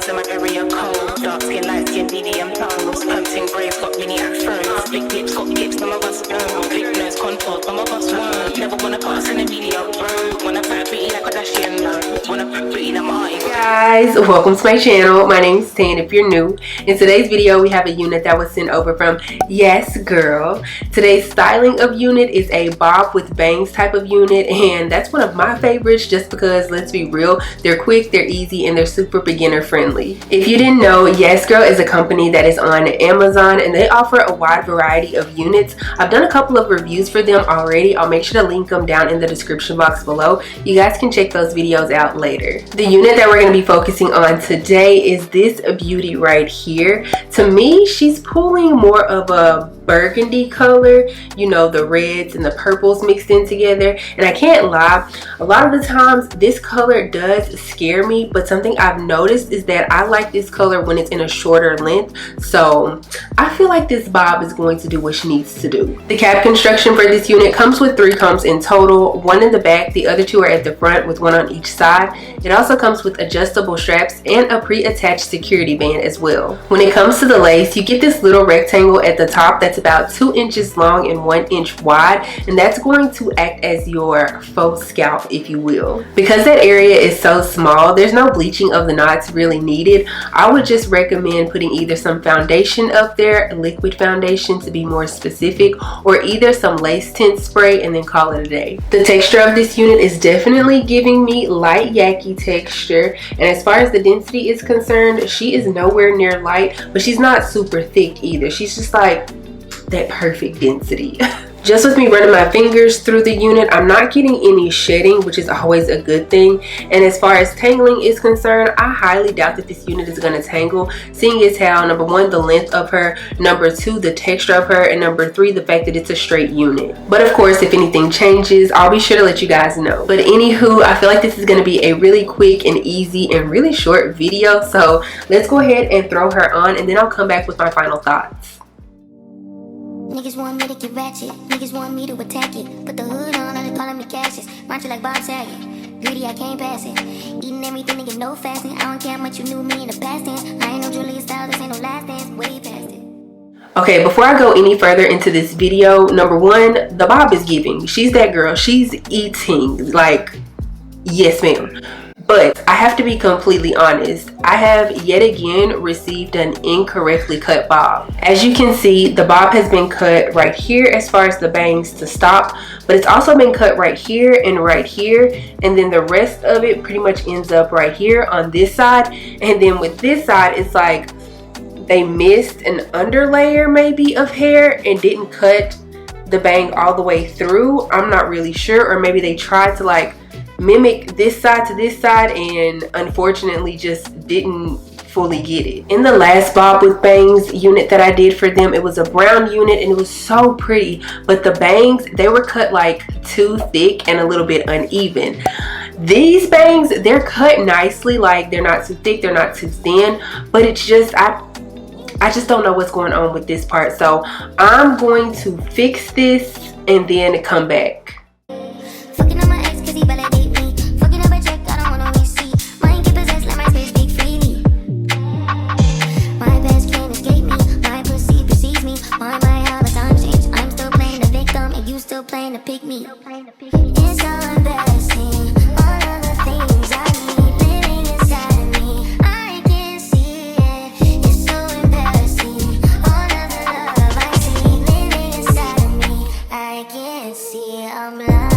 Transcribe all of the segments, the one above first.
in my area cold. Dark skin, light skin, medium tones. Pumping braids, got mini afros. Big lips, got hips, some of us don't. Big nose, contours, some of us won't. Never wanna pass in the media, bro. Wanna fat pretty like a Kardashian, no. Wanna fat pretty like my guys, welcome to my channel. My name is Tan if you're new. In today's video, we have a unit that was sent over from YasGrl. Today's styling of unit is a bob with bangs type of unit, and that's one of my favorites just because, let's be real, they're quick, they're easy, and they're super beginner friendly. If you didn't know, YasGrl is a company that is on Amazon, and they offer a wide variety of units. I've done a couple of reviews for them already. I'll make sure to link them down in the description box below. You guys can check those videos out later. The unit that we're going to be focusing on today is this beauty right here. To me, she's pulling more of a burgundy color, you know, the reds and the purples mixed in together. And I can't lie, a lot of the times this color does scare me, but something I've noticed is that I like this color when it's in a shorter length. So I feel like this bob is going to do what she needs to do. The cap construction for this unit comes with 3 combs in total, 1 in the back, the other 2 are at the front with 1 on each side. It also comes with adjustable straps and a pre-attached security band as well. When it comes to the lace, you get this little rectangle at the top that's about 2 inches long and 1 inch wide, and that's going to act as your faux scalp, if you will. Because that area is so small, there's no bleaching of the knots really needed. I would just recommend putting either some foundation up there, liquid foundation to be more specific, or either some lace tint spray and then call it a day. The texture of this unit is definitely giving me light Yaki texture, and as far as the density is concerned, she is nowhere near light, but she's not super thick either. She's just like that perfect density. Just with me running my fingers through the unit, I'm not getting any shedding, which is always a good thing. And as far as tangling is concerned, I highly doubt that this unit is going to tangle, seeing as how, number 1, the length of her, number 2, the texture of her, and number 3, the fact that it's a straight unit. But of course, if anything changes, I'll be sure to let you guys know. But anywho, I feel like this is going to be a really quick and easy and really short video. So let's go ahead and throw her on, and then I'll come back with my final thoughts. Niggas want me to get ratchet, niggas want me to attack it. Put the hood on and they call me Cassius. Mind you like Bob Saget, greedy I can't pass it. Eating everything, nigga, no fasting. I don't care how much you knew me in the past tense. I ain't no Julianne style, this ain't no last dance, way past it. Okay, before I go any further into this video, number 1, the bob is giving. She's that girl, she's eating, like, yes ma'am. But I have to be completely honest, I have yet again received an incorrectly cut bob. As you can see, the bob has been cut right here as far as the bangs to stop, but it's also been cut right here, and then the rest of it pretty much ends up right here on this side. And then with this side, it's like they missed an underlayer maybe of hair and didn't cut the bang all the way through. I'm not really sure, or maybe they tried to like mimic this side to this side and unfortunately just didn't fully get it. In the last bob with bangs unit that I did for them, it was a brown unit and it was so pretty, but the bangs, they were cut like too thick and a little bit uneven. These bangs, they're cut nicely, like they're not too thick, they're not too thin, but it's just I just don't know what's going on with this part. So I'm going to fix this and then come back. Playing to pick me. It's so embarrassing. All of the things I need living inside of me. I can see it. It's so embarrassing. All of the love I see living inside of me. I can't see it. I'm blind.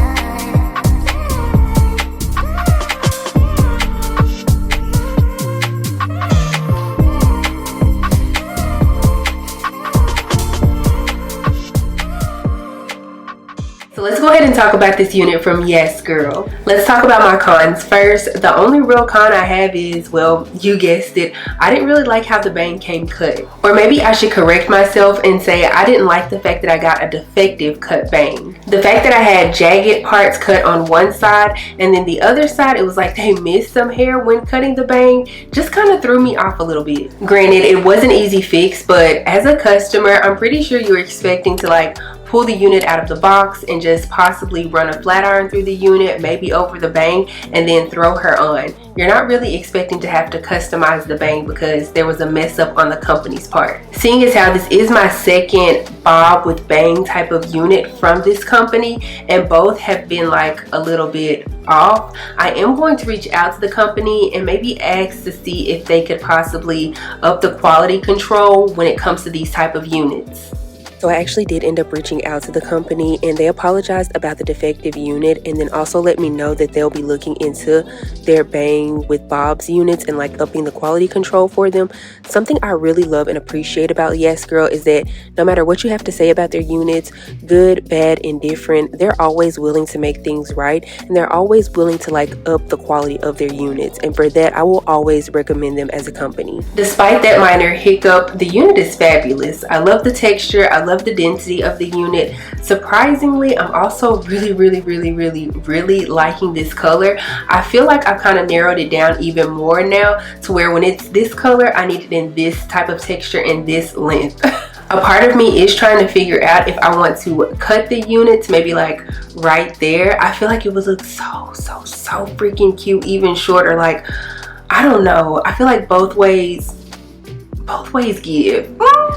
So let's go ahead and talk about this unit from YasGrl. Let's talk about my cons first. The only real con I have is, well, you guessed it, I didn't really like how the bang came cut. Or maybe I should correct myself and say I didn't like the fact that I got a defective cut bang. The fact that I had jagged parts cut on one side and then the other side, it was like they missed some hair when cutting the bang, just kind of threw me off a little bit. Granted, it was an easy fix, but as a customer, I'm pretty sure you're expecting to like pull the unit out of the box and just possibly run a flat iron through the unit, maybe over the bang, and then throw her on. You're not really expecting to have to customize the bang because there was a mess up on the company's part. Seeing as how this is my second bob with bang type of unit from this company, and both have been like a little bit off, I am going to reach out to the company and maybe ask to see if they could possibly up the quality control when it comes to these type of units. So I actually did end up reaching out to the company, and they apologized about the defective unit, and then also let me know that they'll be looking into their bang with bobs units and like upping the quality control for them. Something I really love and appreciate about YasGrl is that no matter what you have to say about their units, good, bad, indifferent, they're always willing to make things right, and they're always willing to like up the quality of their units, and for that I will always recommend them as a company. Despite that minor hiccup, the unit is fabulous. I love the texture, I love the density of the unit. Surprisingly, I'm also really liking this color. I feel like I've kind of narrowed it down even more now to where when it's this color, I need it in this type of texture and this length. A part of me is trying to figure out if I want to cut the units maybe like right there. I feel like it would look so freaking cute even shorter. Like, I don't know, I feel like both ways give.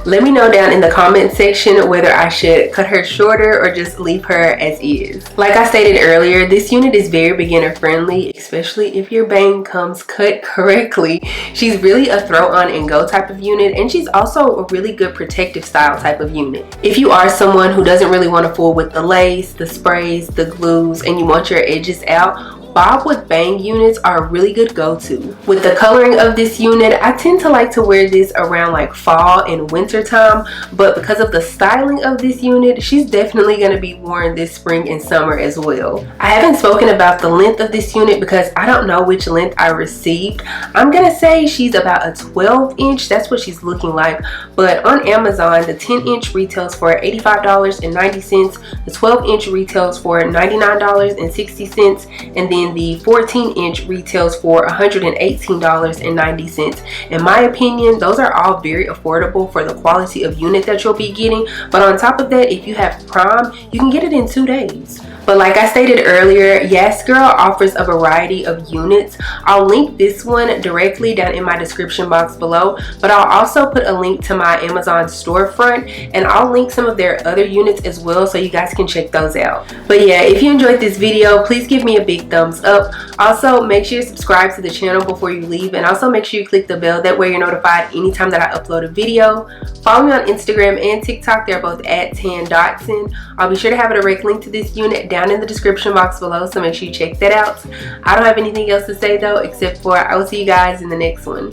Let me know down in the comment section whether I should cut her shorter or just leave her as is. Like I stated earlier, this unit is very beginner friendly, especially if your bang comes cut correctly. She's really a throw on and go type of unit, and she's also a really good protective style type of unit. If you are someone who doesn't really want to fool with the lace, the sprays, the glues, and you want your edges out, bob with bang units are a really good go-to. With the coloring of this unit, I tend to like to wear this around like fall and winter time, but because of the styling of this unit, she's definitely going to be worn this spring and summer as well. I haven't spoken about the length of this unit because I don't know which length I received. I'm gonna say she's about a 12 inch. That's what she's looking like, but on Amazon the 10 inch retails for $85.90, the 12 inch retails for $99.60, and then the 14 inch retails for $118.90. In my opinion, those are all very affordable for the quality of unit that you'll be getting, but on top of that, if you have Prime, you can get it in 2 days. But like I stated earlier, YasGrl offers a variety of units. I'll link this one directly down in my description box below, but I'll also put a link to my Amazon storefront, and I'll link some of their other units as well so you guys can check those out. But yeah, if you enjoyed this video, please give me a big thumbs up. Also, make sure you subscribe to the channel before you leave, and also make sure you click the bell. That way you're notified anytime that I upload a video. Follow me on Instagram and TikTok. They're both at @Dotson. I'll be sure to have a direct link to this unit down in the description box below, so make sure you check that out. I don't have anything else to say though, except for I will see you guys in the next one.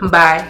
Bye.